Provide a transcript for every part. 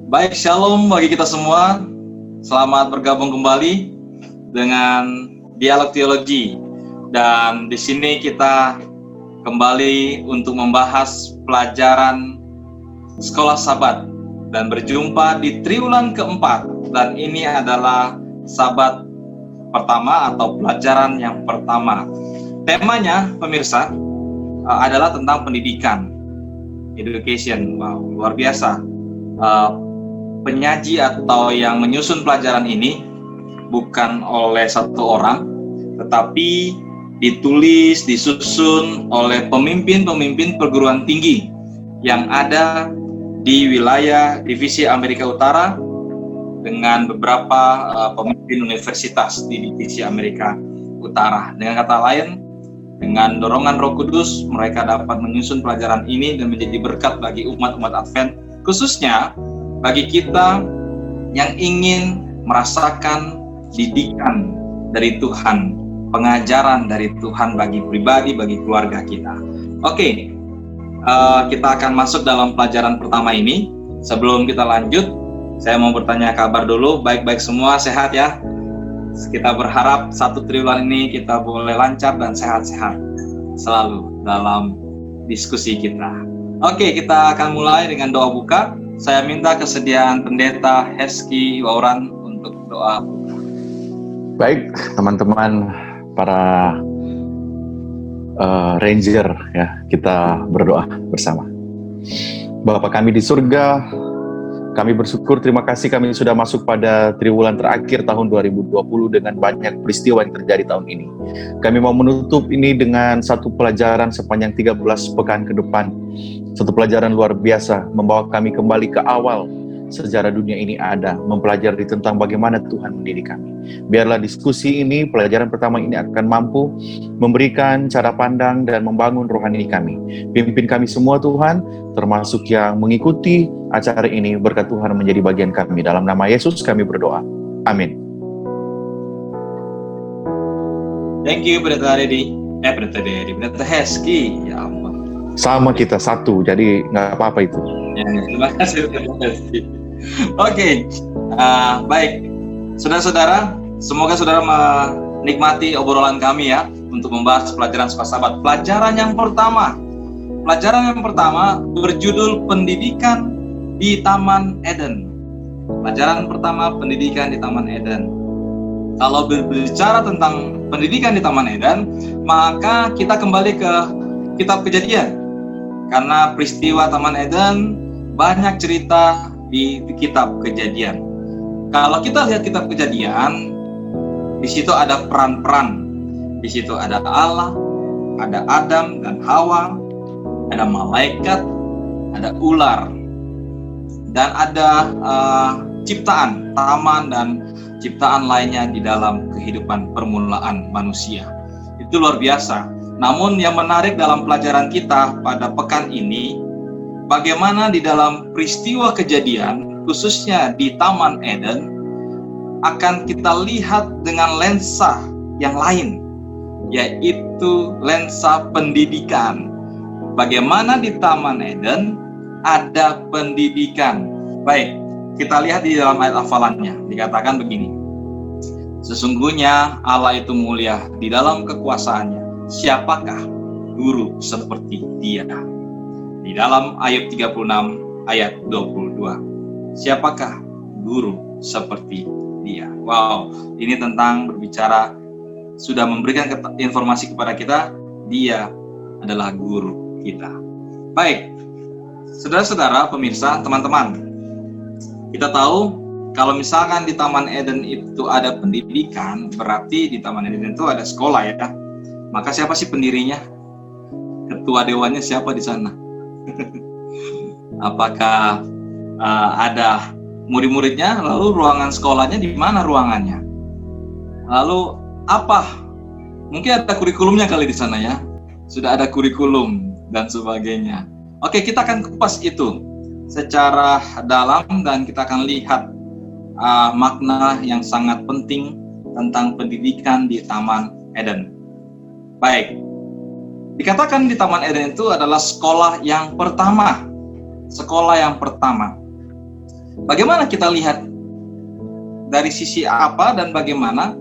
Baik, shalom bagi kita semua. Selamat bergabung kembali dengan Dialog Teologi. Dan di sini kita kembali untuk membahas pelajaran Sekolah Sabat dan berjumpa di triwulan keempat. Dan ini adalah Sabat pertama atau pelajaran yang pertama. Temanya, pemirsa, adalah tentang pendidikan, education. Wow, luar biasa. Penyaji atau yang menyusun pelajaran ini bukan oleh satu orang, tetapi ditulis, disusun oleh pemimpin-pemimpin perguruan tinggi yang ada di wilayah Divisi Amerika Utara dengan beberapa pemimpin universitas di Divisi Amerika Utara. Dengan kata lain, dengan dorongan Roh Kudus, mereka dapat menyusun pelajaran ini dan menjadi berkat bagi umat-umat Advent, khususnya bagi kita yang ingin merasakan didikan dari Tuhan, pengajaran dari Tuhan bagi pribadi, bagi keluarga kita. Oke, kita akan masuk dalam pelajaran pertama ini. Sebelum kita lanjut, saya mau bertanya kabar dulu. Baik-baik semua, sehat ya? Kita berharap satu triwulan ini kita boleh lancar dan sehat-sehat selalu dalam diskusi kita. Oke, kita akan mulai dengan doa buka. Saya minta kesediaan Pendeta Heski Wauran untuk doa. Baik, teman-teman para Ranger ya, kita berdoa bersama. Bapa kami di surga, kami bersyukur, terima kasih kami sudah masuk pada triwulan terakhir tahun 2020 dengan banyak peristiwa yang terjadi tahun ini. Kami mau menutup ini dengan satu pelajaran sepanjang 13 pekan ke depan. Satu pelajaran luar biasa, membawa kami kembali ke awal sejarah dunia ini ada, mempelajari tentang bagaimana Tuhan mendidik kami. Biarlah diskusi ini, pelajaran pertama ini akan mampu memberikan cara pandang dan membangun rohani kami. Pimpin kami semua Tuhan, termasuk yang mengikuti acara ini, berkat Tuhan menjadi bagian kami. Dalam nama Yesus kami berdoa. Amin. Thank you, Pendeta Heski. Ya ampun. Sama kita satu, jadi nggak apa-apa itu. Ya, terima kasih, Pendeta Heski. Oke, baik. Saudara-saudara, semoga saudara menikmati obrolan kami ya, untuk membahas pelajaran Sekolah Sabat. Pelajaran yang pertama berjudul Pendidikan di Taman Eden. Pelajaran pertama, pendidikan di Taman Eden. Kalau berbicara tentang pendidikan di Taman Eden, maka kita kembali ke Kitab Kejadian. Karena peristiwa Taman Eden banyak cerita di Kitab Kejadian. Kalau kita lihat Kitab Kejadian, di situ ada peran-peran. Di situ ada Allah, ada Adam dan Hawa, ada malaikat, ada ular, dan ada ciptaan, taman dan ciptaan lainnya di dalam kehidupan permulaan manusia. Itu luar biasa. Namun yang menarik dalam pelajaran kita pada pekan ini, bagaimana di dalam peristiwa kejadian, khususnya di Taman Eden, akan kita lihat dengan lensa yang lain, yaitu lensa pendidikan. Bagaimana di Taman Eden ada pendidikan. Baik, kita lihat di dalam ayat hafalannya, dikatakan begini. Sesungguhnya Allah itu mulia di dalam kekuasaannya. Siapakah guru seperti dia? Di dalam ayat 36 ayat 22. Siapakah guru seperti dia? Wow, ini tentang berbicara, sudah memberikan informasi kepada kita, dia adalah guru kita. Baik, saudara-saudara, pemirsa, teman-teman, kita tahu kalau misalkan di Taman Eden itu ada pendidikan, berarti di Taman Eden itu ada sekolah ya. Maka siapa sih pendirinya? Ketua dewannya siapa di sana? Apakah ada murid-muridnya? Lalu ruangan sekolahnya di mana ruangannya? Lalu apa? Mungkin ada kurikulumnya kali di sana ya. Sudah ada kurikulum dan sebagainya. Oke, kita akan kupas itu secara dalam dan kita akan lihat makna yang sangat penting tentang pendidikan di Taman Eden. Baik, dikatakan di Taman Eden itu adalah sekolah yang pertama. Sekolah yang pertama. Bagaimana kita lihat dari sisi apa dan bagaimana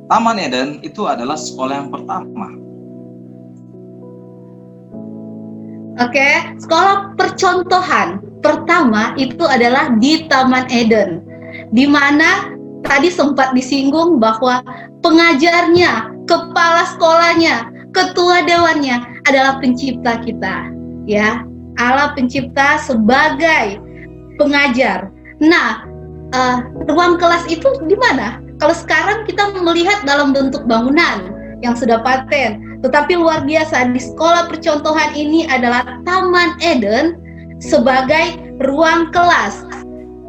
Taman Eden itu adalah sekolah yang pertama? Oke, sekolah percontohan pertama itu adalah di Taman Eden, di mana tadi sempat disinggung bahwa pengajarnya, kepala sekolahnya, ketua dewannya adalah pencipta kita, ya. Allah pencipta sebagai pengajar. Nah, ruang kelas itu di mana? Kalau sekarang kita melihat dalam bentuk bangunan yang sudah paten, tetapi luar biasa di sekolah percontohan ini adalah Taman Eden sebagai ruang kelas.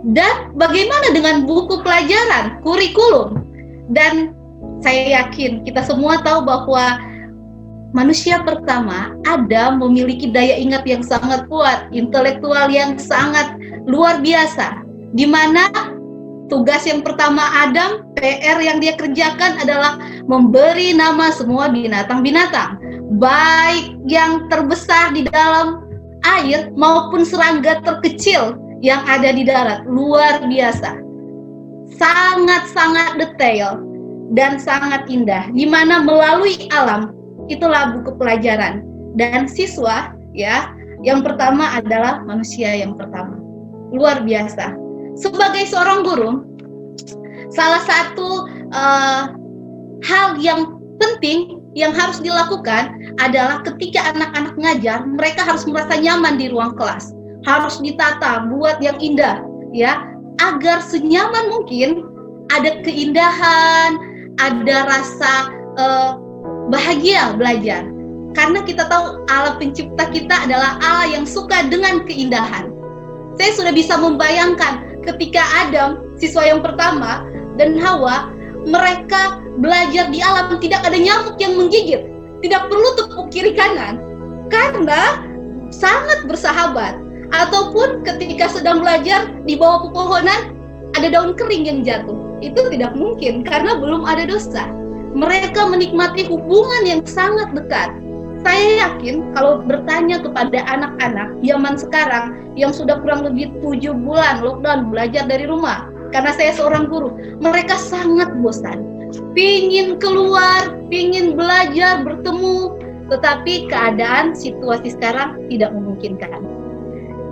Dan bagaimana dengan buku pelajaran, kurikulum? Dan saya yakin kita semua tahu bahwa manusia pertama, Adam, memiliki daya ingat yang sangat kuat, intelektual yang sangat luar biasa, di mana tugas yang pertama Adam, PR yang dia kerjakan adalah memberi nama semua binatang-binatang, baik yang terbesar di dalam air maupun serangga terkecil yang ada di darat. Luar biasa, sangat-sangat detail dan sangat indah, di mana melalui alam itulah buku pelajaran. Dan siswa, ya, yang pertama adalah manusia yang pertama. Luar biasa. Sebagai seorang guru, salah satu hal yang penting yang harus dilakukan adalah ketika anak-anak ngajar, mereka harus merasa nyaman di ruang kelas. Harus ditata, buat yang indah, ya, agar senyaman mungkin, ada keindahan, ada rasa bahagia belajar. Karena kita tahu Allah pencipta kita adalah Allah yang suka dengan keindahan. Saya sudah bisa membayangkan ketika Adam, siswa yang pertama, dan Hawa, mereka belajar di alam, tidak ada nyamuk yang menggigit, tidak perlu tepuk kiri kanan, karena sangat bersahabat. Ataupun ketika sedang belajar di bawah pepohonan, ada daun kering yang jatuh, itu tidak mungkin karena belum ada dosa. Mereka menikmati hubungan yang sangat dekat. Saya yakin kalau bertanya kepada anak-anak zaman sekarang yang sudah kurang lebih 7 bulan lockdown belajar dari rumah, karena saya seorang guru, mereka sangat bosan, pingin keluar, pingin belajar, bertemu, tetapi keadaan situasi sekarang tidak memungkinkan.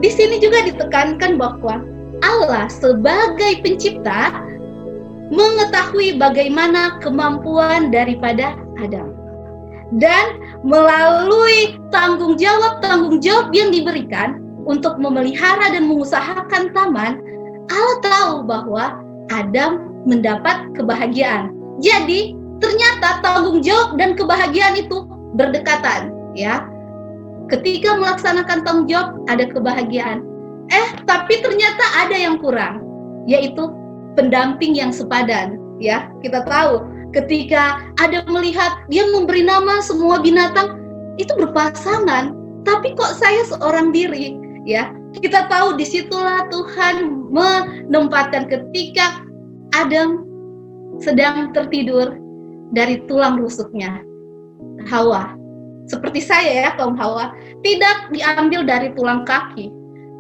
Di sini juga ditekankan bahwa Allah sebagai pencipta mengetahui bagaimana kemampuan daripada Adam. Dan melalui tanggung jawab yang diberikan untuk memelihara dan mengusahakan taman, Allah tahu bahwa Adam mendapat kebahagiaan. Jadi ternyata tanggung jawab dan kebahagiaan itu berdekatan, ya. Ketika melaksanakan tanggung jawab ada kebahagiaan. Tapi ternyata ada yang kurang, yaitu pendamping yang sepadan, ya. Kita tahu ketika Adam melihat dia memberi nama semua binatang itu berpasangan, tapi kok saya seorang diri, ya. Kita tahu disitulah Tuhan menempatkan ketika Adam sedang tertidur dari tulang rusuknya Hawa. Seperti saya, ya, kaum Hawa, tidak diambil dari tulang kaki,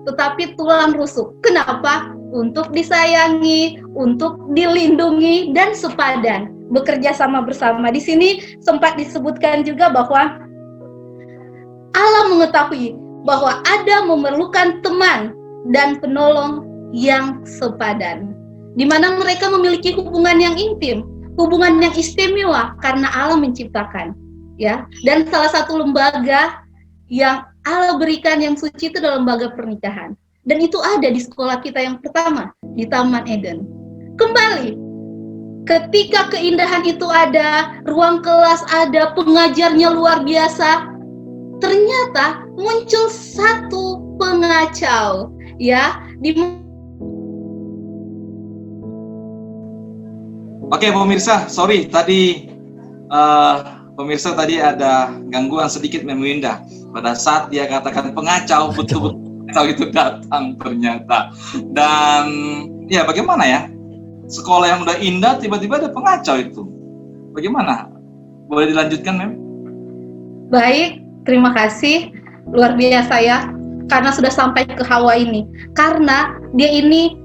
tetapi tulang rusuk. Kenapa? Untuk disayangi, untuk dilindungi, dan sepadan, bekerja sama bersama. Di sini sempat disebutkan juga bahwa Allah mengetahui bahwa Adam memerlukan teman dan penolong yang sepadan, di mana mereka memiliki hubungan yang intim, hubungan yang istimewa karena Allah menciptakan, ya. Dan salah satu lembaga yang Allah berikan yang suci itu adalah lembaga pernikahan. Dan itu ada di sekolah kita yang pertama, di Taman Eden. Kembali, ketika keindahan itu ada, ruang kelas ada, pengajarnya luar biasa, ternyata muncul satu pengacau, ya. Oke, pemirsa, sorry tadi pemirsa tadi ada gangguan sedikit memindah pada saat dia katakan pengacau, betul-betul pengacau itu datang ternyata. Dan ya bagaimana ya, sekolah yang udah indah tiba-tiba ada pengacau itu, bagaimana? Boleh dilanjutkan, Mem? Baik, terima kasih, luar biasa, ya. karena sudah sampai ke Hawa ini? Karena dia ini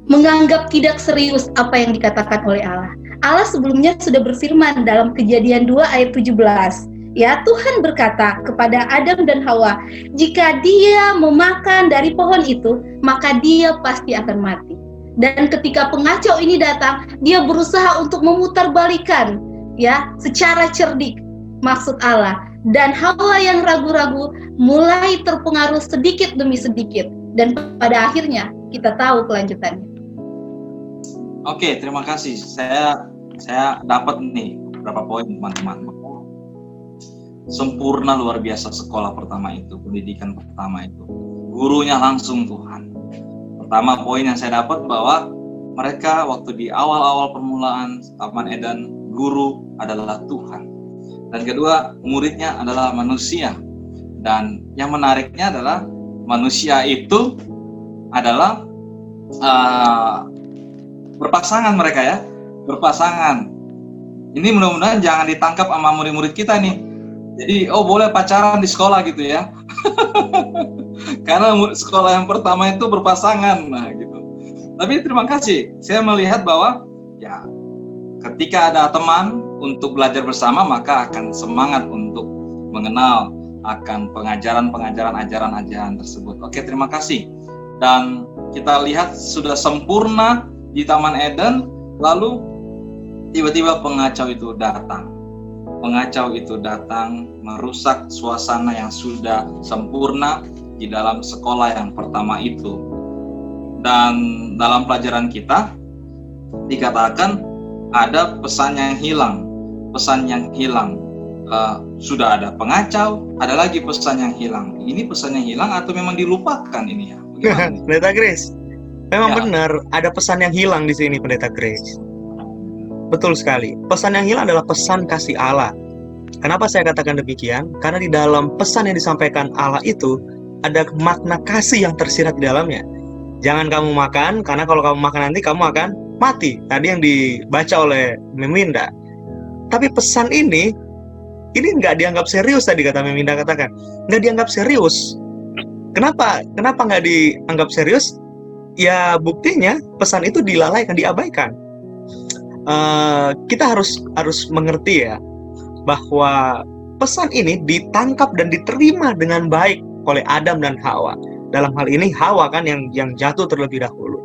menganggap tidak serius apa yang dikatakan oleh Allah. Allah sebelumnya sudah berfirman dalam Kejadian 2 ayat 17. Ya, Tuhan berkata kepada Adam dan Hawa, jika dia memakan dari pohon itu, maka dia pasti akan mati. Dan ketika pengacau ini datang, dia berusaha untuk memutarbalikan ya secara cerdik maksud Allah. Dan Hawa yang ragu-ragu mulai terpengaruh sedikit demi sedikit. Dan pada akhirnya kita tahu kelanjutannya. Oke, terima kasih. Saya dapat nih beberapa poin teman-teman. Sempurna luar biasa sekolah pertama itu, pendidikan pertama itu. Gurunya langsung Tuhan. Pertama poin yang saya dapat bahwa mereka waktu di awal-awal permulaan Taman Eden, guru adalah Tuhan. Dan kedua, muridnya adalah manusia. Dan yang menariknya adalah manusia itu adalah berpasangan mereka ya, berpasangan. Ini mudah-mudahan jangan ditangkap sama murid-murid kita nih. Jadi, boleh pacaran di sekolah gitu ya. Karena sekolah yang pertama itu berpasangan, nah gitu. Tapi terima kasih, saya melihat bahwa ya ketika ada teman untuk belajar bersama, maka akan semangat untuk mengenal akan pengajaran-pengajaran ajaran-ajaran tersebut. Oke, terima kasih. Dan kita lihat sudah sempurna di Taman Eden, lalu tiba-tiba pengacau itu datang. Pengacau itu datang merusak suasana yang sudah sempurna di dalam sekolah yang pertama itu. Dan dalam pelajaran kita dikatakan ada pesan yang hilang. Pesan yang hilang. Sudah ada pengacau, ada lagi pesan yang hilang. Ini pesan yang hilang atau memang dilupakan ini ya? Pendeta Grace, memang Ya. benar ada pesan yang hilang di sini, Pendeta Grace. Betul sekali. Pesan yang hilang adalah pesan kasih Allah. Kenapa saya katakan demikian? Karena di dalam pesan yang disampaikan Allah itu ada makna kasih yang tersirat di dalamnya. Jangan kamu makan, karena kalau kamu makan nanti kamu akan mati. Tadi yang dibaca oleh Meminda. Tapi pesan ini nggak dianggap serius, tadi kata Meminda katakan. Nggak dianggap serius. Kenapa nggak dianggap serius? Ya buktinya pesan itu dilalaikan, diabaikan. Kita harus mengerti ya, bahwa pesan ini ditangkap dan diterima dengan baik oleh Adam dan Hawa. Dalam hal ini Hawa kan yang jatuh terlebih dahulu.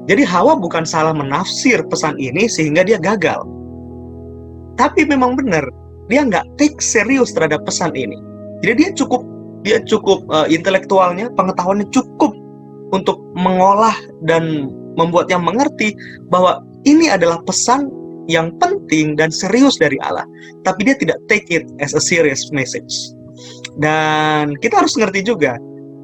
Jadi Hawa bukan salah menafsir pesan ini sehingga dia gagal. Tapi memang benar, dia nggak take serius terhadap pesan ini. Jadi dia cukup intelektualnya, pengetahuannya cukup untuk mengolah dan membuatnya mengerti bahwa ini adalah pesan yang penting dan serius dari Allah. Tapi dia tidak take it as a serious message. Dan kita harus mengerti juga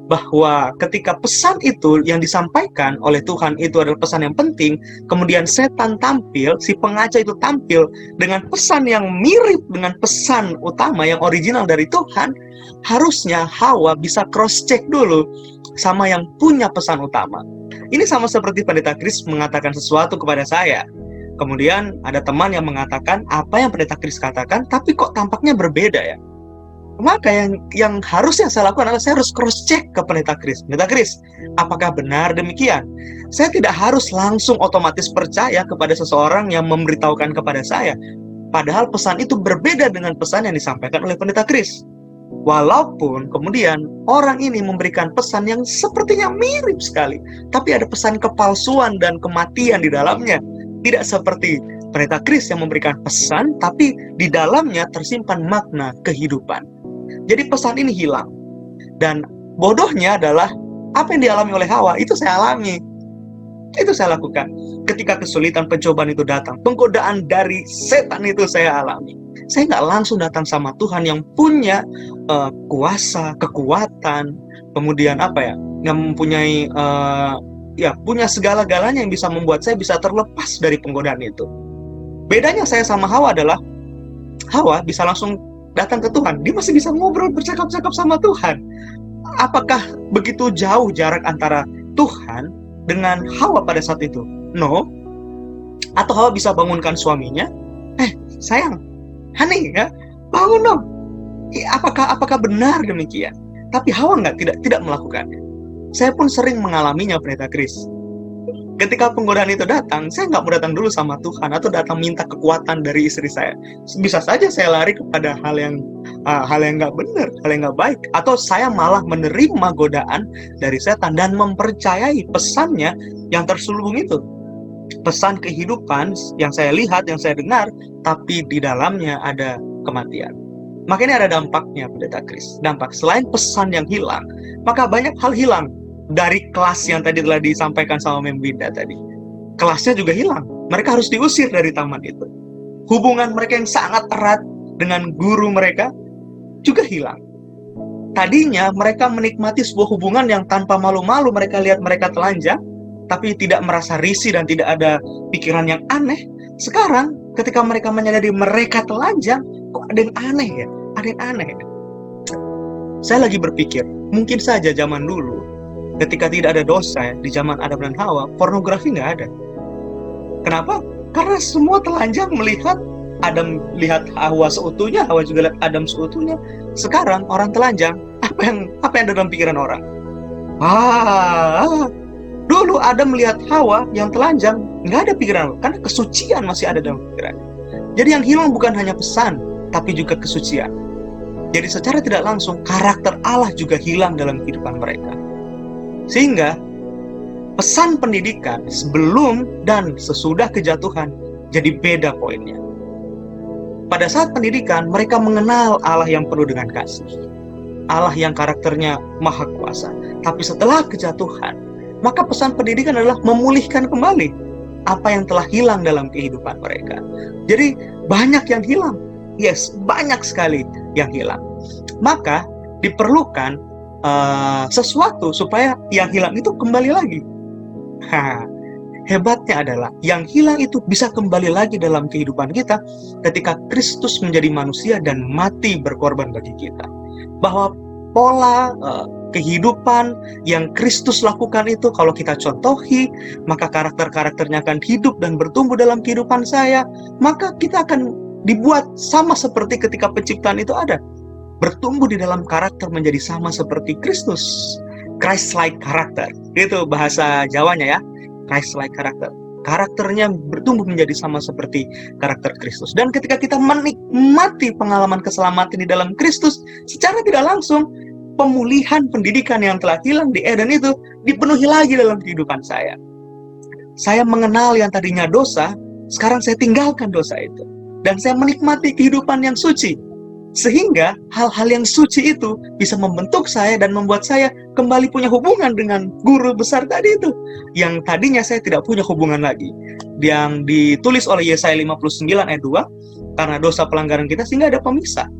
bahwa ketika pesan itu yang disampaikan oleh Tuhan itu adalah pesan yang penting, kemudian setan tampil, si pengacau itu tampil dengan pesan yang mirip dengan pesan utama yang original dari Tuhan, harusnya Hawa bisa cross check dulu sama yang punya pesan utama. Ini sama seperti Pendeta Kris mengatakan sesuatu kepada saya. Kemudian ada teman yang mengatakan apa yang Pendeta Kris katakan, tapi kok tampaknya berbeda ya. Maka yang harusnya saya lakukan adalah saya harus cross check ke Pendeta Kris. Pendeta Kris, apakah benar demikian? Saya tidak harus langsung otomatis percaya kepada seseorang yang memberitahukan kepada saya. Padahal pesan itu berbeda dengan pesan yang disampaikan oleh Pendeta Kris. Walaupun kemudian orang ini memberikan pesan yang sepertinya mirip sekali, tapi ada pesan kepalsuan dan kematian di dalamnya. Tidak seperti Pendeta Kris yang memberikan pesan, tapi di dalamnya tersimpan makna kehidupan. Jadi pesan ini hilang. Dan bodohnya adalah apa yang dialami oleh Hawa, itu saya alami. Itu saya lakukan. Ketika kesulitan, pencobaan itu datang, penggodaan dari setan itu saya alami. Saya nggak langsung datang sama Tuhan yang punya kuasa, kekuatan, kemudian yang mempunyai punya segala-galanya yang bisa membuat saya bisa terlepas dari penggodaan itu. Bedanya saya sama Hawa adalah Hawa bisa langsung datang ke Tuhan, dia masih bisa ngobrol, bercakap-cakap sama Tuhan. Apakah begitu jauh jarak antara Tuhan dengan Hawa pada saat itu? No. Atau Hawa bisa bangunkan suaminya, sayang, honey, ya, bangun dong. Apakah benar demikian? Tapi Hawa tidak melakukannya. Saya pun sering mengalaminya, Pendeta Chris. Ketika penggodaan itu datang, saya nggak mau datang dulu sama Tuhan atau datang minta kekuatan dari istri saya. Bisa saja saya lari kepada hal yang nggak benar, hal yang nggak baik, atau saya malah menerima godaan dari setan dan mempercayai pesannya yang terselubung itu, pesan kehidupan yang saya lihat, yang saya dengar, tapi di dalamnya ada kematian. Makanya ada dampaknya, Pendeta Chris. Dampak selain pesan yang hilang, maka banyak hal hilang. Dari kelas yang tadi telah disampaikan sama Mem Winda tadi, kelasnya juga hilang. Mereka harus diusir dari taman itu. Hubungan mereka yang sangat erat dengan guru mereka juga hilang. Tadinya mereka menikmati sebuah hubungan yang tanpa malu-malu mereka lihat mereka telanjang, tapi tidak merasa risih dan tidak ada pikiran yang aneh. Sekarang ketika mereka menyadari mereka telanjang, kok ada yang aneh ya? Ada yang aneh ya? Saya lagi berpikir, mungkin saja zaman dulu ketika tidak ada dosa di zaman Adam dan Hawa, pornografi nggak ada. Kenapa? Karena semua telanjang melihat Adam lihat Hawa seutuhnya, Hawa juga lihat Adam seutuhnya. Sekarang orang telanjang, apa yang ada dalam pikiran orang? Dulu Adam melihat Hawa yang telanjang, nggak ada pikiran, karena kesucian masih ada dalam pikiran. Jadi yang hilang bukan hanya pesan, tapi juga kesucian. Jadi secara tidak langsung karakter Allah juga hilang dalam kehidupan mereka. Sehingga pesan pendidikan sebelum dan sesudah kejatuhan jadi beda poinnya. Pada saat pendidikan, mereka mengenal Allah yang penuh dengan kasih, Allah yang karakternya maha kuasa. Tapi setelah kejatuhan, maka pesan pendidikan adalah memulihkan kembali apa yang telah hilang dalam kehidupan mereka. Jadi banyak yang hilang. Yes, banyak sekali yang hilang. Maka diperlukan sesuatu supaya yang hilang itu kembali lagi. Hebatnya adalah yang hilang itu bisa kembali lagi dalam kehidupan kita ketika Kristus menjadi manusia dan mati berkorban bagi kita. Bahwa pola kehidupan yang Kristus lakukan itu kalau kita contohi, maka karakter-karakternya akan hidup dan bertumbuh dalam kehidupan saya. Maka kita akan dibuat sama seperti ketika penciptaan itu ada. Bertumbuh di dalam karakter menjadi sama seperti Kristus. Christ-like karakter. Itu bahasa Jawanya ya. Christ-like karakter. Karakternya bertumbuh menjadi sama seperti karakter Kristus. Dan ketika kita menikmati pengalaman keselamatan di dalam Kristus, secara tidak langsung, pemulihan pendidikan yang telah hilang di Eden itu dipenuhi lagi dalam kehidupan saya. Saya mengenal yang tadinya dosa, sekarang saya tinggalkan dosa itu. Dan saya menikmati kehidupan yang suci. Sehingga hal-hal yang suci itu bisa membentuk saya dan membuat saya kembali punya hubungan dengan guru besar tadi itu. Yang tadinya saya tidak punya hubungan lagi. Yang ditulis oleh Yesaya 59 ayat 2, karena dosa pelanggaran kita sehingga ada pemisah.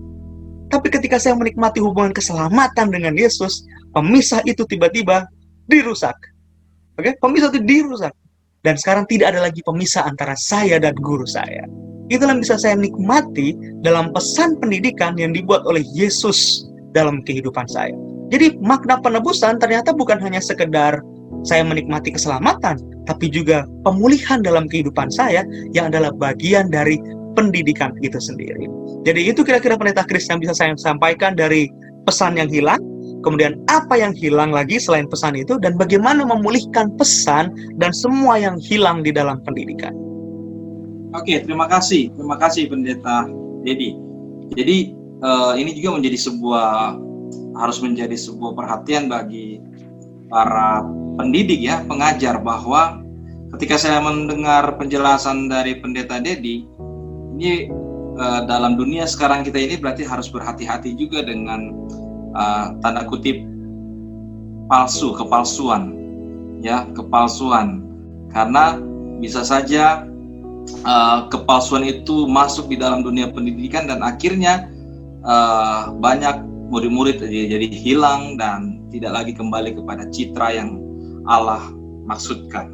Tapi ketika saya menikmati hubungan keselamatan dengan Yesus, pemisah itu tiba-tiba dirusak. Oke, pemisah itu dirusak. Dan sekarang tidak ada lagi pemisah antara saya dan guru saya. Itulah yang bisa saya nikmati dalam pesan pendidikan yang dibuat oleh Yesus dalam kehidupan saya. Jadi makna penebusan ternyata bukan hanya sekedar saya menikmati keselamatan, tapi juga pemulihan dalam kehidupan saya yang adalah bagian dari pendidikan itu sendiri. Jadi itu kira-kira Pendeta Chris yang bisa saya sampaikan dari pesan yang hilang, kemudian apa yang hilang lagi selain pesan itu, dan bagaimana memulihkan pesan dan semua yang hilang di dalam pendidikan. Oke, terima kasih Pendeta Dedi. Jadi ini juga harus menjadi sebuah perhatian bagi para pendidik ya, pengajar, bahwa ketika saya mendengar penjelasan dari Pendeta Dedi, ini dalam dunia sekarang kita ini berarti harus berhati-hati juga dengan tanda kutip kepalsuan, karena bisa saja kepalsuan itu masuk di dalam dunia pendidikan dan akhirnya banyak murid-murid jadi hilang dan tidak lagi kembali kepada citra yang Allah maksudkan.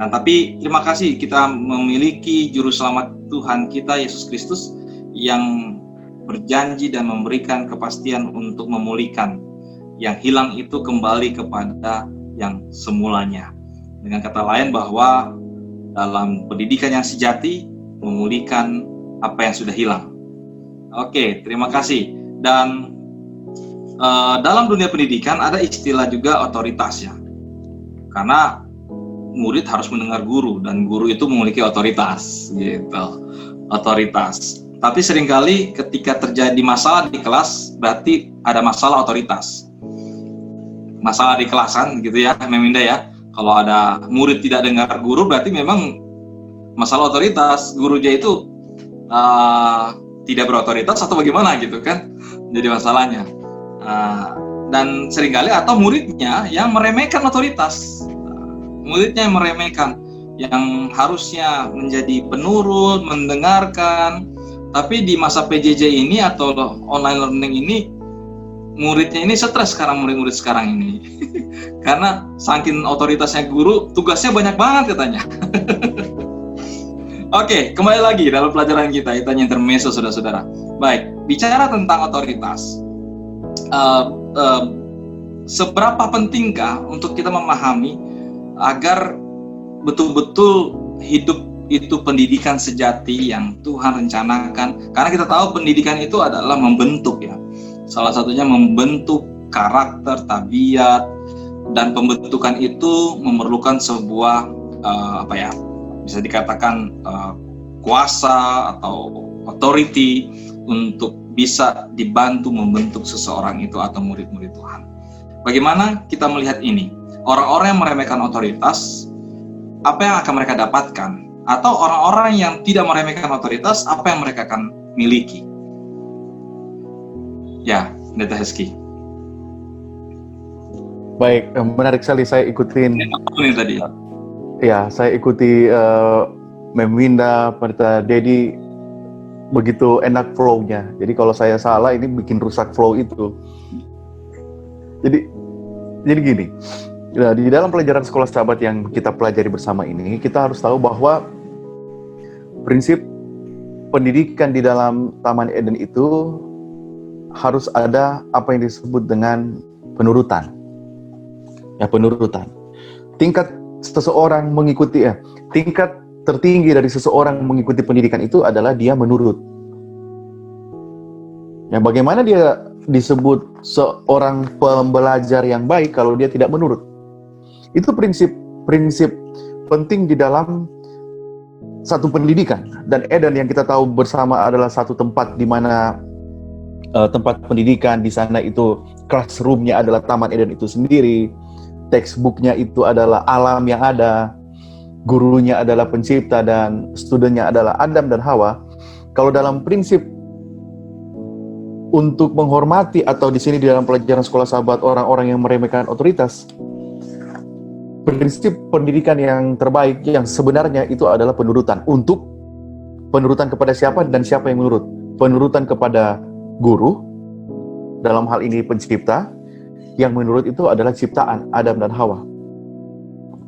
Nah, tapi terima kasih kita memiliki juru selamat Tuhan kita Yesus Kristus yang berjanji dan memberikan kepastian untuk memulihkan yang hilang itu kembali kepada yang semulanya. Dengan kata lain bahwa dalam pendidikan yang sejati memulihkan apa yang sudah hilang. Oke, terima kasih. Dan dalam dunia pendidikan ada istilah juga otoritas ya. Karena murid harus mendengar guru dan guru itu memiliki otoritas gitu. Otoritas. Tapi seringkali ketika terjadi masalah di kelas berarti ada masalah otoritas. Masalah di kelasan gitu ya, Meminda ya. Kalau ada murid tidak dengar guru berarti memang masalah otoritas. Gurunya itu tidak berotoritas atau bagaimana gitu kan. Jadi masalahnya. Dan seringkali atau muridnya yang meremehkan otoritas. Muridnya yang meremehkan, yang harusnya menjadi penurut, mendengarkan. Tapi di masa PJJ ini atau online learning ini, muridnya ini stres sekarang, murid-murid sekarang ini. Karena saking otoritasnya guru, tugasnya banyak banget katanya. Oke, kembali lagi dalam pelajaran kita, itu hanya intermezzo saudara-saudara. Baik, bicara tentang otoritas. Seberapa pentingkah untuk kita memahami agar betul-betul hidup itu pendidikan sejati yang Tuhan rencanakan? Karena kita tahu pendidikan itu adalah membentuk ya. Salah satunya membentuk karakter, tabiat, dan pembentukan itu memerlukan sebuah bisa dikatakan kuasa atau authority untuk bisa dibantu membentuk seseorang itu atau murid-murid Tuhan. Bagaimana kita melihat ini? Orang-orang yang meremehkan otoritas, apa yang akan mereka dapatkan? Atau orang-orang yang tidak meremehkan otoritas, apa yang mereka akan miliki? Ya, Pendeta Heski. Baik, menarik sekali saya ikutin. Ini tadi. Ya, saya ikuti Meminda, Pendeta Dedi, begitu enak flow-nya. Jadi kalau saya salah, ini bikin rusak flow itu. Jadi gini, di dalam pelajaran sekolah sahabat yang kita pelajari bersama ini, kita harus tahu bahwa prinsip pendidikan di dalam Taman Eden itu harus ada apa yang disebut dengan penurutan. Ya, penurutan. Tingkat seseorang mengikuti tingkat tertinggi dari seseorang mengikuti pendidikan itu adalah dia menurut. Ya, bagaimana dia disebut seorang pembelajar yang baik kalau dia tidak menurut? Itu prinsip penting di dalam satu pendidikan. Dan Eden yang kita tahu bersama adalah satu tempat di mana tempat pendidikan di sana itu classroom-nya adalah Taman Eden itu sendiri, textbook-nya itu adalah alam yang ada, gurunya adalah pencipta dan studennya adalah Adam dan Hawa. Kalau dalam prinsip untuk menghormati atau di sini di dalam pelajaran sekolah sahabat orang-orang yang meremehkan otoritas, prinsip pendidikan yang terbaik yang sebenarnya itu adalah penurutan. Untuk penurutan kepada siapa dan siapa yang menurut? Penurutan kepada guru, dalam hal ini pencipta, yang menurut itu adalah ciptaan Adam dan Hawa.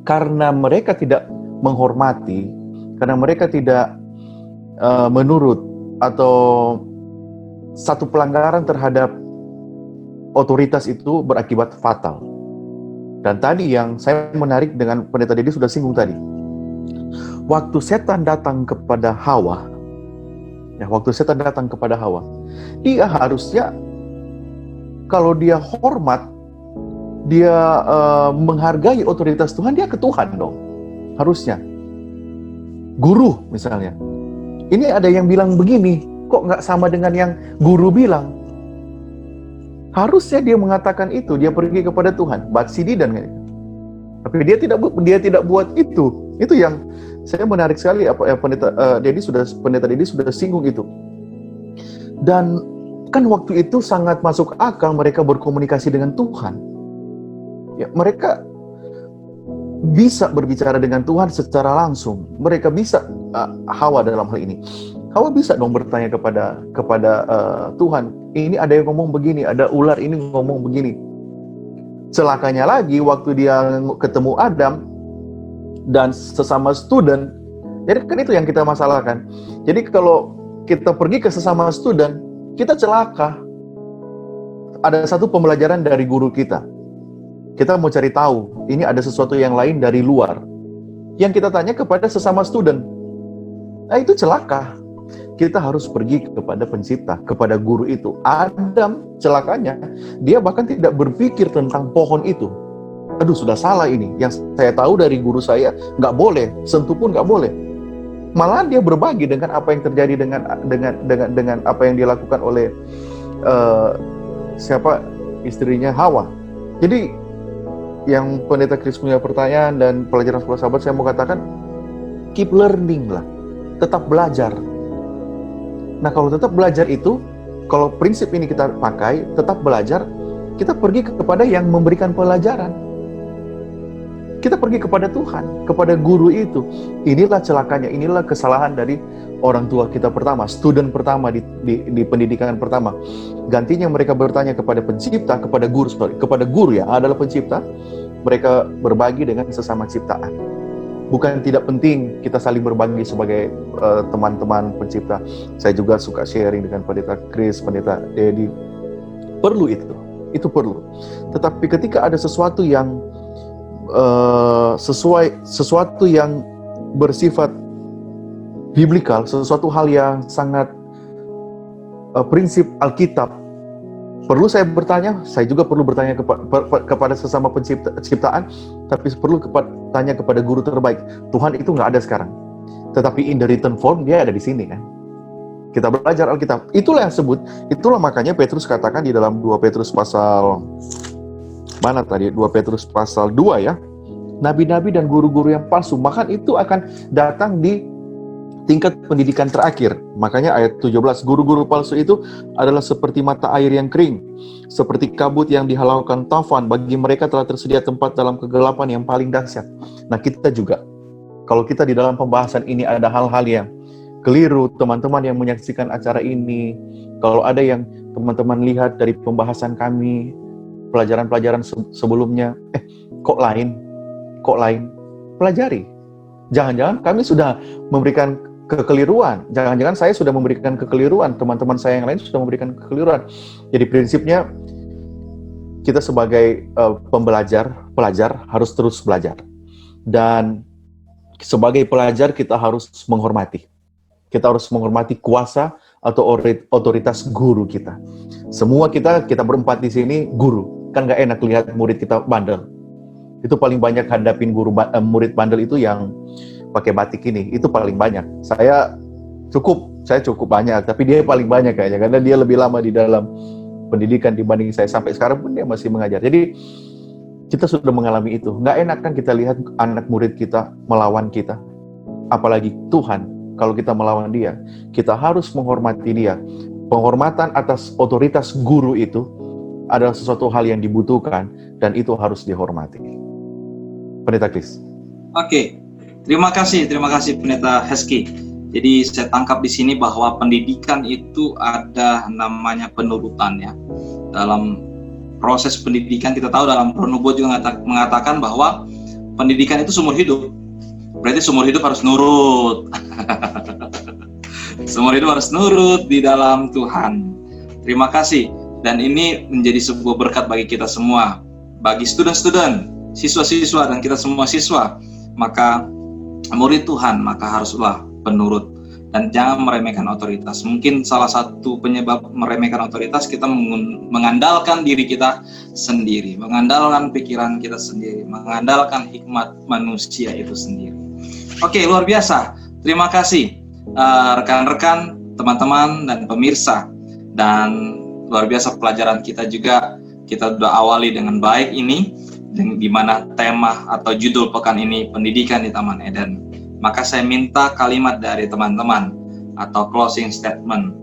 Karena mereka tidak menghormati, karena mereka tidak menurut, atau satu pelanggaran terhadap otoritas itu berakibat fatal. Dan tadi yang saya menarik dengan Pendeta Dedi sudah singgung tadi. Waktu setan datang kepada Hawa, dia harusnya kalau dia hormat, dia menghargai otoritas Tuhan, dia ke Tuhan dong. Harusnya. Guru misalnya. Ini ada yang bilang begini, kok nggak sama dengan yang guru bilang? Harusnya dia mengatakan itu, dia pergi kepada Tuhan, Batsidi dan tapi dia tidak buat itu. Itu yang saya menarik sekali apa Pendeta Dedi sudah singgung itu. Dan kan waktu itu sangat masuk akal mereka berkomunikasi dengan Tuhan. Ya, mereka bisa berbicara dengan Tuhan secara langsung. Mereka bisa Hawa dalam hal ini. Hawa bisa dong bertanya kepada Tuhan, ini ada yang ngomong begini, ada ular ini ngomong begini. Celakanya lagi waktu dia ketemu Adam dan sesama student, jadi kan itu yang kita masalahkan. Jadi kalau kita pergi ke sesama student, kita celaka. Ada satu pembelajaran dari guru kita. Kita mau cari tahu, ini ada sesuatu yang lain dari luar. Yang kita tanya kepada sesama student. Nah itu celaka. Kita harus pergi kepada pencipta, kepada guru itu. Adam celakanya, dia bahkan tidak berpikir tentang pohon itu. Aduh, sudah salah ini. Yang saya tahu dari guru saya, nggak boleh, sentuh pun nggak boleh. Malahan dia berbagi dengan apa yang terjadi dengan apa yang dilakukan oleh istrinya Hawa. Jadi yang Pendeta Kris punya pertanyaan dan pelajaran sekolah sahabat, saya mau katakan keep learning lah, tetap belajar. Nah, kalau tetap belajar itu, kalau prinsip ini kita pakai, tetap belajar, kita pergi kepada yang memberikan pelajaran. Kita pergi kepada Tuhan, kepada guru itu. Inilah celakanya, inilah kesalahan dari orang tua kita pertama, student pertama di pendidikan pertama. Gantinya mereka bertanya kepada pencipta, kepada guru ya, adalah pencipta, mereka berbagi dengan sesama ciptaan. Bukan tidak penting kita saling berbagi sebagai teman-teman pencipta. Saya juga suka sharing dengan Pendeta Kris, Pendeta Dedi. Perlu itu perlu. Tetapi ketika ada sesuatu yang sesuatu yang bersifat biblikal, sesuatu hal yang sangat prinsip Alkitab, perlu saya bertanya, saya juga perlu bertanya kepada sesama ciptaan, tapi perlu tanya kepada guru terbaik. Tuhan itu nggak ada sekarang, tetapi in the written form dia ada di sini kan. Kita belajar Alkitab. Itulah yang sebut. Itulah makanya Petrus katakan di dalam 2 Petrus pasal mana tadi? 2 Petrus pasal 2 ya. Nabi-nabi dan guru-guru yang palsu, maka itu akan datang di tingkat pendidikan terakhir. Makanya ayat 17, guru-guru palsu itu adalah seperti mata air yang kering, seperti kabut yang dihalaukan taufan. Bagi mereka telah tersedia tempat dalam kegelapan yang paling dahsyat. Nah, kita juga, kalau kita di dalam pembahasan ini ada hal-hal yang keliru, teman-teman yang menyaksikan acara ini, kalau ada yang teman-teman lihat dari pembahasan kami, pelajaran-pelajaran sebelumnya, kok lain, pelajari. Jangan-jangan kami sudah memberikan kekeliruan. Jangan-jangan saya sudah memberikan kekeliruan. Teman-teman saya yang lain sudah memberikan kekeliruan. Jadi prinsipnya kita sebagai pelajar harus terus belajar. Dan sebagai pelajar kita harus menghormati. Kita harus menghormati kuasa atau otoritas guru kita. Semua kita berempat di sini guru. Kan nggak enak lihat murid kita bandel. Itu paling banyak hadapin murid bandel itu yang pakai batik ini. Itu paling banyak. Saya cukup banyak, tapi dia paling banyak kayaknya karena dia lebih lama di dalam pendidikan dibanding saya. Sampai sekarang pun dia masih mengajar. Jadi kita sudah mengalami itu. Nggak enak kan kita lihat anak murid kita melawan kita. Apalagi Tuhan, kalau kita melawan dia, kita harus menghormati dia. Penghormatan atas otoritas guru itu adalah sesuatu hal yang dibutuhkan dan itu harus dihormati. Pendeta Kris. Oke, terima kasih Pendeta Heski. Jadi saya tangkap di sini bahwa pendidikan itu ada namanya penurutan ya. Dalam proses pendidikan kita tahu dalam Pronubo juga mengatakan bahwa pendidikan itu seumur hidup. Berarti seumur hidup harus nurut. Seumur hidup harus nurut di dalam Tuhan. Terima kasih. Dan ini menjadi sebuah berkat bagi kita semua, bagi student-student, siswa-siswa, dan kita semua siswa. Maka murid Tuhan, maka haruslah penurut dan jangan meremehkan otoritas. Mungkin salah satu penyebab meremehkan otoritas, kita mengandalkan diri kita sendiri, mengandalkan pikiran kita sendiri, mengandalkan hikmat manusia itu sendiri. Oke, luar biasa. Terima kasih rekan-rekan, teman-teman, dan pemirsa. Dan luar biasa pelajaran kita juga, kita sudah awali dengan baik ini, di mana tema atau judul pekan ini pendidikan di Taman Eden. Maka saya minta kalimat dari teman-teman atau closing statement.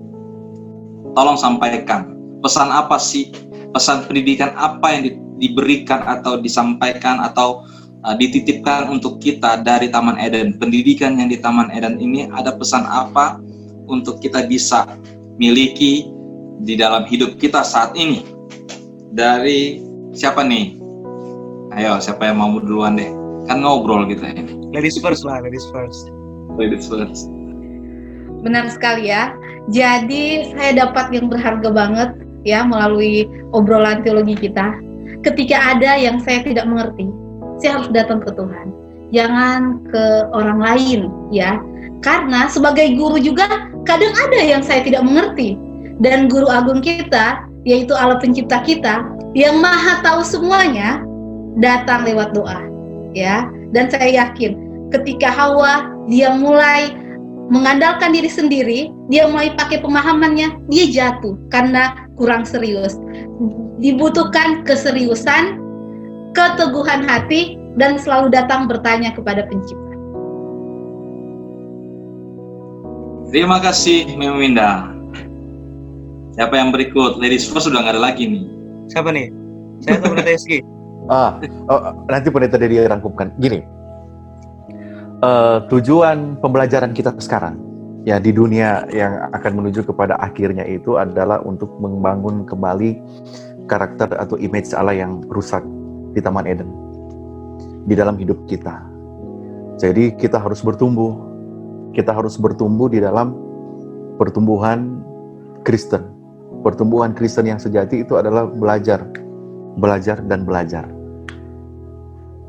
Tolong sampaikan, pesan apa sih, pesan pendidikan apa yang diberikan atau disampaikan atau dititipkan untuk kita dari Taman Eden. Pendidikan yang di Taman Eden ini ada pesan apa untuk kita bisa miliki di dalam hidup kita saat ini. Dari siapa nih? Ayo, siapa yang mau duluan deh? Kan ngobrol gitu ini. Ladies first lah, ladies first. Ladies first. Benar sekali ya. Jadi saya dapat yang berharga banget ya melalui obrolan teologi kita. Ketika ada yang saya tidak mengerti, saya harus datang ke Tuhan. Jangan ke orang lain ya. Karena sebagai guru juga kadang ada yang saya tidak mengerti. Dan guru agung kita, yaitu Allah pencipta kita, yang maha tahu semuanya, datang lewat doa. Ya, dan saya yakin ketika Hawa dia mulai mengandalkan diri sendiri, dia mulai pakai pemahamannya, dia jatuh karena kurang serius. Dibutuhkan keseriusan, keteguhan hati, dan selalu datang bertanya kepada pencipta. Terima kasih, Mem Winda. Siapa yang berikut? Ladies first sudah nggak ada lagi nih. Siapa nih? Saya atau Pendeta Eski? Nanti Pendeta Dedi rangkumkan. Gini, tujuan pembelajaran kita sekarang ya di dunia yang akan menuju kepada akhirnya itu adalah untuk membangun kembali karakter atau image Allah yang rusak di Taman Eden di dalam hidup kita. Jadi kita harus bertumbuh. Kita harus bertumbuh di dalam pertumbuhan Kristen. Pertumbuhan Kristen yang sejati itu adalah belajar, dan belajar.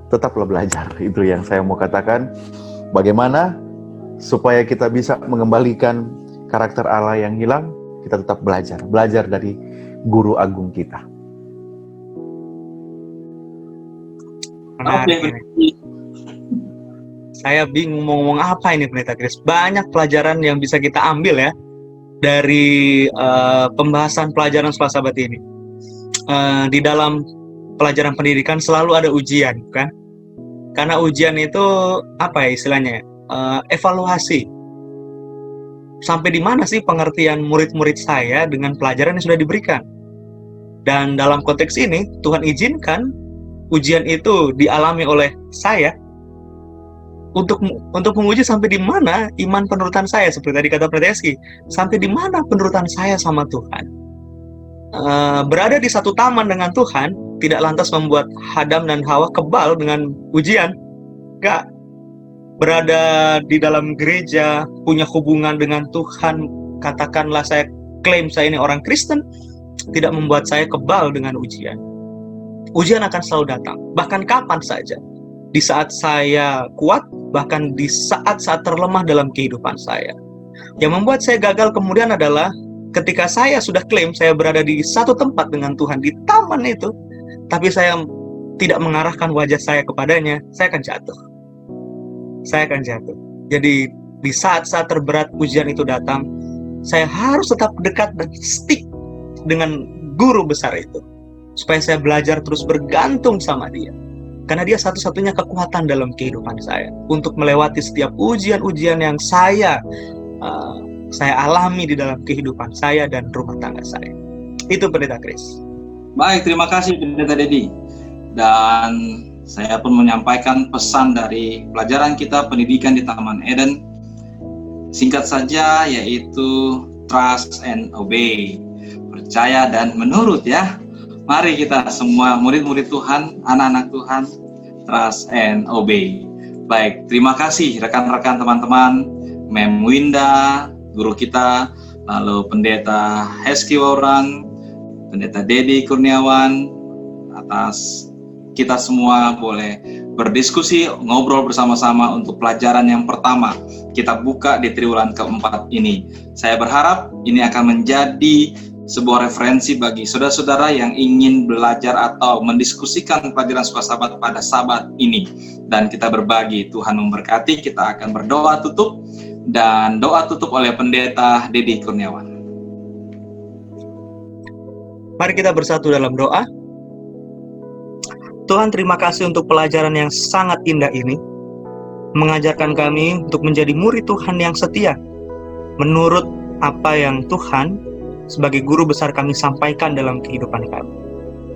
Tetaplah belajar, itu yang saya mau katakan. Bagaimana supaya kita bisa mengembalikan karakter Allah yang hilang, kita tetap belajar dari guru agung kita. Menarik ini. Saya bingung mau ngomong apa ini Pendeta Chris. Banyak pelajaran yang bisa kita ambil ya dari pembahasan pelajaran sekolah Sabat ini. Di dalam pelajaran pendidikan selalu ada ujian, kan? Karena ujian itu apa ya istilahnya? Evaluasi. Sampai di mana sih pengertian murid-murid saya dengan pelajaran yang sudah diberikan? Dan dalam konteks ini Tuhan izinkan ujian itu dialami oleh saya untuk menguji sampai di mana iman penurutan saya, seperti tadi kata Pendeta Eski, sampai di mana penurutan saya sama Tuhan. Berada di satu taman dengan Tuhan tidak lantas membuat Adam dan Hawa kebal dengan ujian. Enggak. Berada di dalam gereja, punya hubungan dengan Tuhan, katakanlah saya klaim saya ini orang Kristen, tidak membuat saya kebal dengan ujian. Ujian akan selalu datang, bahkan kapan saja. Di saat saya kuat, bahkan di saat-saat terlemah dalam kehidupan saya. Yang membuat saya gagal kemudian adalah ketika saya sudah klaim saya berada di satu tempat dengan Tuhan, di taman itu, tapi saya tidak mengarahkan wajah saya kepadanya, saya akan jatuh. Jadi di saat-saat terberat ujian itu datang, saya harus tetap dekat dan stick dengan guru besar itu, supaya saya belajar terus bergantung sama dia. Karena dia satu-satunya kekuatan dalam kehidupan saya untuk melewati setiap ujian-ujian yang saya alami di dalam kehidupan saya dan rumah tangga saya. Itu Pendeta Chris. Baik, terima kasih Pendeta Dedi. Dan saya pun menyampaikan pesan dari pelajaran kita pendidikan di Taman Eden. Singkat saja, yaitu trust and obey. Percaya dan menurut ya. Mari kita semua murid-murid Tuhan, anak-anak Tuhan, trust and obey. Baik, terima kasih rekan-rekan teman-teman, Mem Winda, guru kita, lalu Pendeta Heski Waurang, Pendeta Dedi Kurniawan, atas kita semua boleh berdiskusi, ngobrol bersama-sama untuk pelajaran yang pertama. Kita buka di triwulan keempat ini. Saya berharap ini akan menjadi sebuah referensi bagi saudara-saudara yang ingin belajar atau mendiskusikan pelajaran sekolah Sabat pada Sabat ini. Dan kita berbagi, Tuhan memberkati. Kita akan berdoa tutup, dan doa tutup oleh Pendeta Dedi Kurniawan. Mari kita bersatu dalam doa. Tuhan, terima kasih untuk pelajaran yang sangat indah ini, mengajarkan kami untuk menjadi murid Tuhan yang setia, menurut apa yang Tuhan sebagai guru besar kami sampaikan dalam kehidupan kami.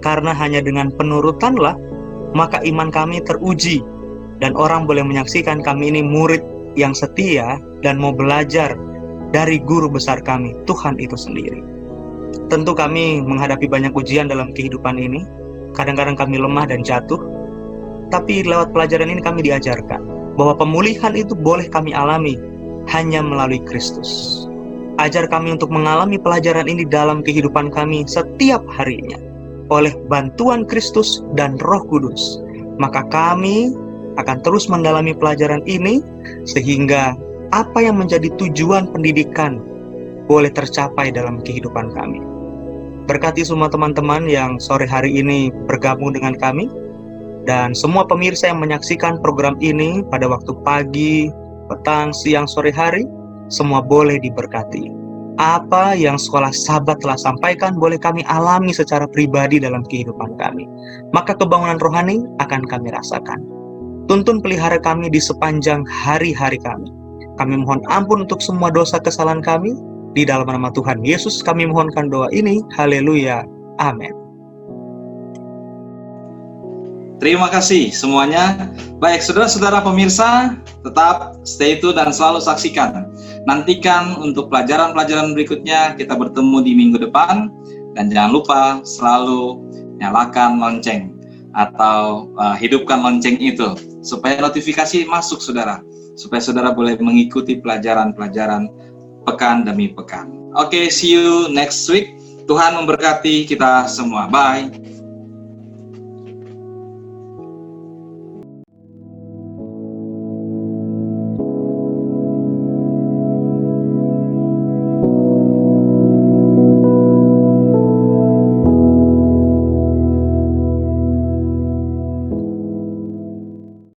Karena hanya dengan penurutanlah, maka iman kami teruji, dan orang boleh menyaksikan kami ini murid yang setia dan mau belajar dari guru besar kami, Tuhan itu sendiri. Tentu kami menghadapi banyak ujian dalam kehidupan ini, kadang-kadang kami lemah dan jatuh, tapi lewat pelajaran ini kami diajarkan bahwa pemulihan itu boleh kami alami hanya melalui Kristus. Ajar kami untuk mengalami pelajaran ini dalam kehidupan kami setiap harinya. Oleh bantuan Kristus dan Roh Kudus, maka kami akan terus mendalami pelajaran ini, sehingga apa yang menjadi tujuan pendidikan boleh tercapai dalam kehidupan kami. Berkati semua teman-teman yang sore hari ini bergabung dengan kami, dan semua pemirsa yang menyaksikan program ini pada waktu pagi, petang, siang, sore hari, semua boleh diberkati. Apa yang Sekolah Sabat telah sampaikan boleh kami alami secara pribadi dalam kehidupan kami. Maka kebangunan rohani akan kami rasakan. Tuntun pelihara kami di sepanjang hari-hari kami. Kami mohon ampun untuk semua dosa kesalahan kami. Di dalam nama Tuhan Yesus kami mohonkan doa ini. Haleluya. Amin. Terima kasih semuanya. Baik, saudara-saudara pemirsa, tetap stay tune dan selalu saksikan. Nantikan untuk pelajaran-pelajaran berikutnya. Kita bertemu di minggu depan. Dan jangan lupa selalu nyalakan lonceng atau hidupkan lonceng itu supaya notifikasi masuk saudara. Supaya saudara boleh mengikuti pelajaran-pelajaran pekan demi pekan. Oke, see you next week. Tuhan memberkati kita semua. Bye.